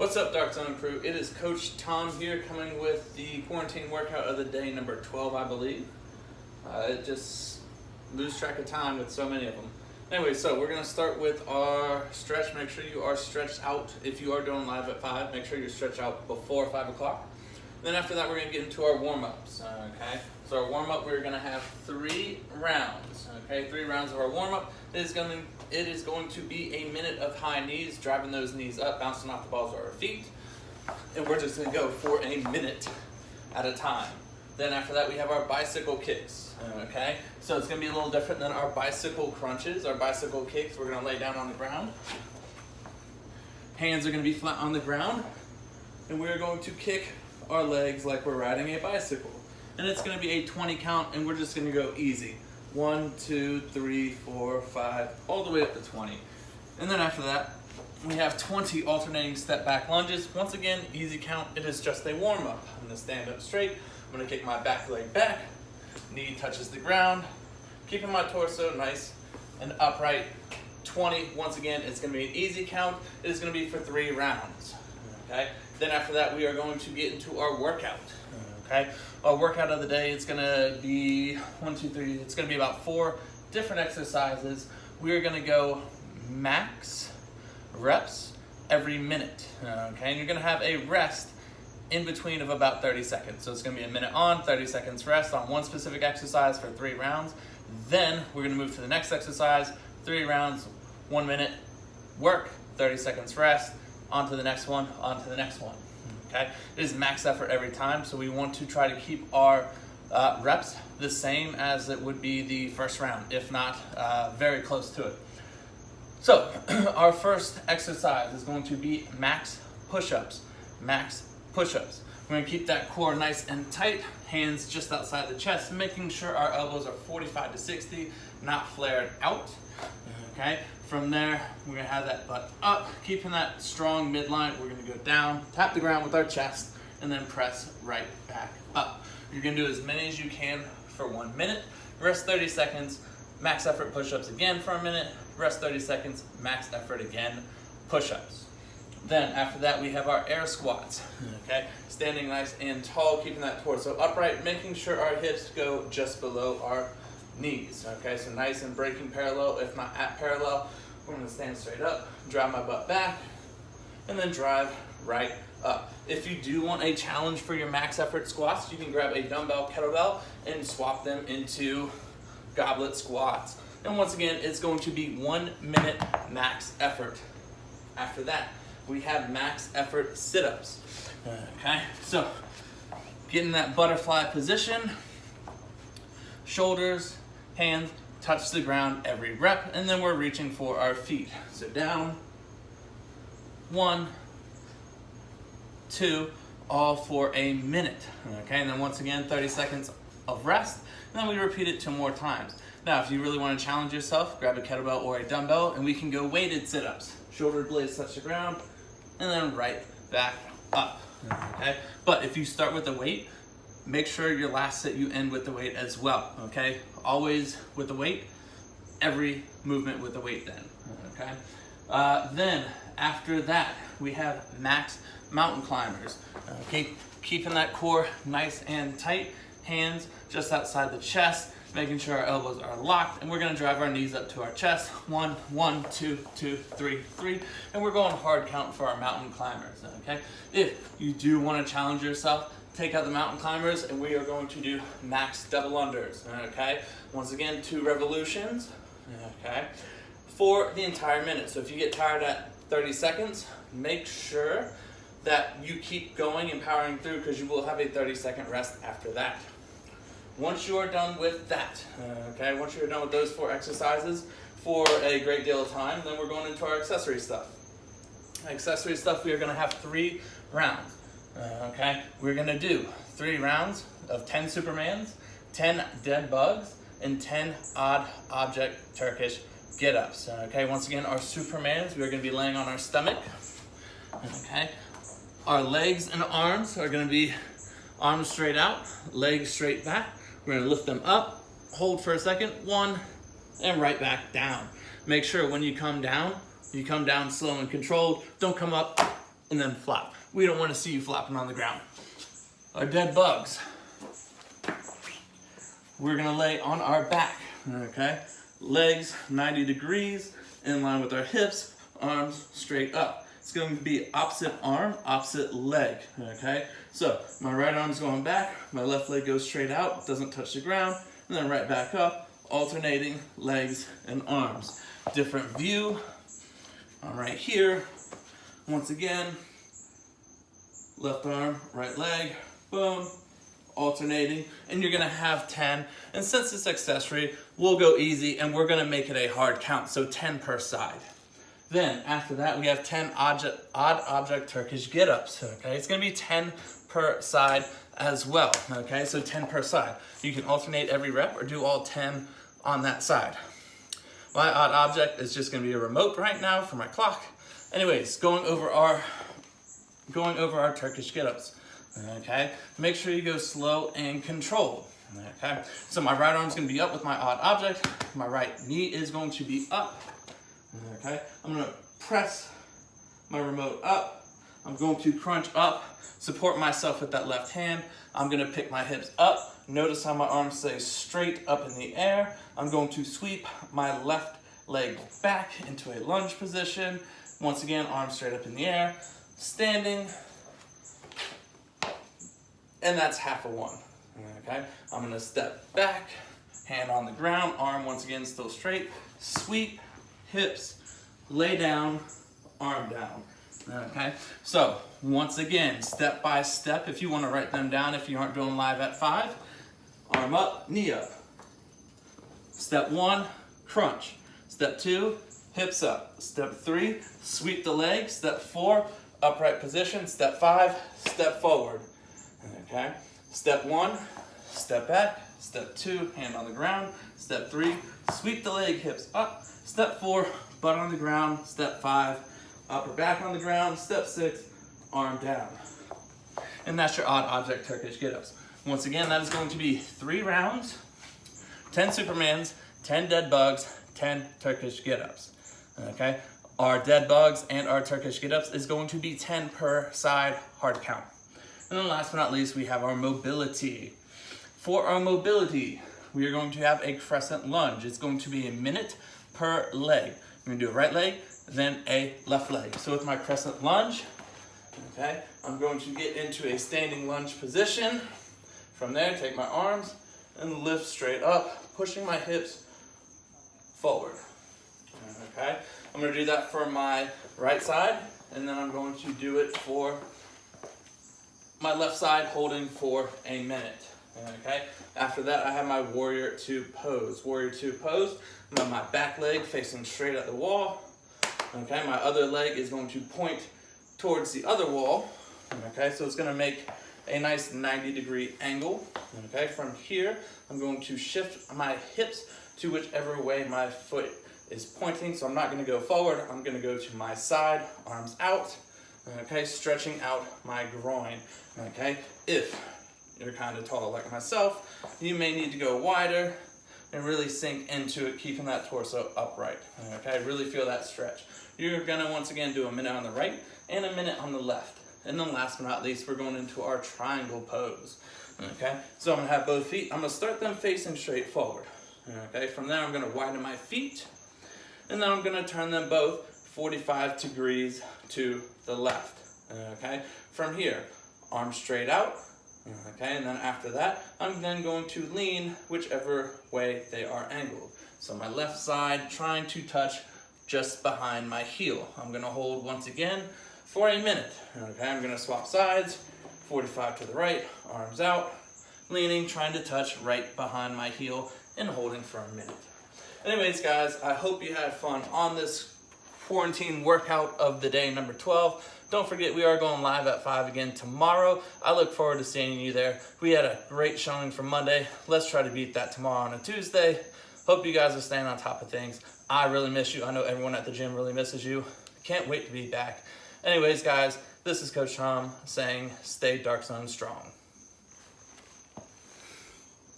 What's up, Dark Zone crew? It is Coach Tom here, coming with the quarantine workout of the day, number 12, I believe. Just lose track of time with so many of them. Anyway, so we're gonna start with our stretch. Make sure you are stretched out. If you are doing live at 5, make sure you're stretched out before 5 o'clock. Then after that, we're gonna get into our warm-ups, okay? So our warm-up, we're gonna have 3 rounds, okay? 3 rounds of our warm-up. It is going to be a minute of high knees, driving those knees up, bouncing off the balls of our feet. And we're just gonna go for a minute at a time. Then after that, we have our bicycle kicks, okay? So it's gonna be a little different than our bicycle crunches. Our bicycle kicks, we're gonna lay down on the ground. Hands are gonna be flat on the ground. And we're going to kick our legs like we're riding a bicycle. And it's gonna be a 20 count, and we're just gonna go easy. 1, 2, 3, 4, 5, all the way up to 20. And then after that, we have 20 alternating step back lunges. Once again, easy count, it is just a warm up. I'm gonna stand up straight. I'm gonna kick my back leg back, knee touches the ground, keeping my torso nice and upright. 20, once again, it's gonna be an easy count. It is gonna be for 3 rounds, okay? Then after that, we are going to get into our workout, okay? Our workout of the day, it's gonna be 1, 2, 3, it's gonna be about 4 different exercises. We're gonna go max reps every minute, okay? And you're gonna have a rest in between of about 30 seconds. So it's gonna be a minute on, 30 seconds rest on one specific exercise for 3 rounds. Then we're gonna move to the next exercise, 3 rounds, 1 minute, work, 30 seconds rest, on to the next one, on to the next one, okay? It is max effort every time, so we want to try to keep our reps the same as it would be the first round, if not very close to it. So our first exercise is going to be max push-ups, max push-ups. We're gonna keep that core nice and tight, hands just outside the chest, making sure our elbows are 45 to 60, not flared out, okay? From there, we're gonna have that butt up, keeping that strong midline. We're gonna go down, tap the ground with our chest, and then press right back up. You're gonna do as many as you can for 1 minute, rest 30 seconds, max effort push-ups again for a minute, rest 30 seconds, max effort again, push-ups. Then after that, we have our air squats, okay? Standing nice and tall, keeping that torso upright, making sure our hips go just below our knees, okay? So nice and breaking parallel, if not at parallel. We're gonna stand straight up, drive my butt back, and then drive right up. If you do want a challenge for your max effort squats, you can grab a dumbbell kettlebell and swap them into goblet squats. And once again, it's going to be 1 minute max effort. After that, we have max effort sit-ups, okay? So, getting that butterfly position, shoulders, hands, touch the ground every rep, and then we're reaching for our feet. So down, 1, 2, all for a minute, okay? And then once again, 30 seconds of rest, and then we repeat it 2 more times. Now, if you really want to challenge yourself, grab a kettlebell or a dumbbell, and we can go weighted sit-ups. Shoulder blades touch the ground, and then right back up, okay? But if you start with the weight, make sure your last set you end with the weight as well, okay? Always with the weight, every movement with the weight then, okay? Then after that, we have max mountain climbers, okay? Keeping that core nice and tight, hands just outside the chest, making sure our elbows are locked, and we're gonna drive our knees up to our chest. 1, 1, 2, 2, 3, 3, and we're going hard count for our mountain climbers, okay? If you do wanna challenge yourself, take out the mountain climbers, and we are going to do max double unders, okay? Once again, 2 revolutions, okay? For the entire minute. So if you get tired at 30 seconds, make sure that you keep going and powering through, because you will have a 30-second rest after that. Once you are done with that, okay, once you're done with those 4 exercises for a great deal of time, then we're going into our accessory stuff. Accessory stuff, we are gonna have 3 rounds, okay? We're gonna do 3 rounds of 10 Supermans, 10 Deadbugs, and 10 odd object Turkish get-ups, okay? Once again, our Supermans, we're gonna be laying on our stomach, okay? Our legs and arms are gonna be arms straight out, legs straight back. We're gonna lift them up, hold for a second, 1, and right back down. Make sure when you come down slow and controlled. Don't come up and then flop. We don't want to see you flopping on the ground. Our dead bugs. We're gonna lay on our back, okay? Legs 90 degrees, in line with our hips, arms straight up. It's going to be opposite arm, opposite leg, okay? So my right arm's going back, my left leg goes straight out, doesn't touch the ground, and then right back up, alternating legs and arms. Different view. I'm right here. Once again, left arm, right leg, boom, alternating, and you're gonna have 10. And since it's accessory, we'll go easy and we're gonna make it a hard count, so 10 per side. Then after that, we have 10 odd object Turkish get-ups, okay? It's gonna be 10 per side as well, okay? So 10 per side. You can alternate every rep or do all 10 on that side. My odd object is just gonna be a remote right now for my clock. Anyways, going over our Turkish get-ups, okay? Make sure you go slow and controlled, okay? So my right arm's gonna be up with my odd object. My right knee is going to be up, okay? I'm gonna press my remote up. I'm going to crunch up, support myself with that left hand. I'm gonna pick my hips up. Notice how my arms stay straight up in the air. I'm going to sweep my left leg back into a lunge position. Once again, arms straight up in the air, standing, and that's half a one, okay? I'm gonna step back, hand on the ground, arm once again still straight, sweep, hips, lay down, arm down, okay? So, once again, step by step, if you wanna write them down, if you aren't doing live at 5, arm up, knee up. Step 1, crunch. Step 2, hips up. Step 3, sweep the leg. Step 4, upright position. Step 5, step forward. Okay? Step 1, step back. Step 2, hand on the ground. Step 3, sweep the leg, hips up. Step 4, butt on the ground. Step 5, upper back on the ground. Step 6, arm down. And that's your odd object Turkish get-ups. Once again, that is going to be 3 rounds, 10 Supermans, 10 dead bugs, 10 Turkish get-ups, okay? Our dead bugs and our Turkish get-ups is going to be 10 per side, hard count. And then last but not least, we have our mobility. For our mobility, we are going to have a crescent lunge. It's going to be a minute per leg. We're gonna do a right leg, then a left leg. So with my crescent lunge, okay, I'm going to get into a standing lunge position. From there, take my arms and lift straight up, pushing my hips forward, okay? I'm gonna do that for my right side, and then I'm going to do it for my left side, holding for a minute, okay? After that, I have my warrior 2 pose. Warrior 2 pose, I'm on my back leg facing straight at the wall, okay? My other leg is going to point towards the other wall, okay? So it's gonna make a nice 90-degree angle, okay? From here, I'm going to shift my hips to whichever way my foot is pointing. So I'm not gonna go forward, I'm gonna go to my side, arms out, okay? Stretching out my groin, okay? If you're kind of tall like myself, you may need to go wider and really sink into it, keeping that torso upright, okay? Really feel that stretch. You're gonna, once again, do a minute on the right and a minute on the left. And then last but not least, we're going into our triangle pose, okay? So I'm gonna have both feet, I'm gonna start them facing straight forward, okay? From there, I'm gonna widen my feet, and then I'm gonna turn them both 45 degrees to the left, okay? From here, arms straight out, okay? And then after that, I'm then going to lean whichever way they are angled. So my left side trying to touch just behind my heel. I'm gonna hold once again for a minute, okay? I'm gonna swap sides, 45 to the right, arms out, leaning, trying to touch right behind my heel and holding for a minute. Anyways, guys, I hope you had fun on this quarantine workout of the day number 12. Don't forget, we are going live at 5 again tomorrow. I look forward to seeing you there. We had a great showing for Monday. Let's try to beat that tomorrow on a Tuesday. Hope you guys are staying on top of things. I really miss you. I know everyone at the gym really misses you. Can't wait to be back. Anyways, guys, this is Coach Tom saying stay Dark Zone strong.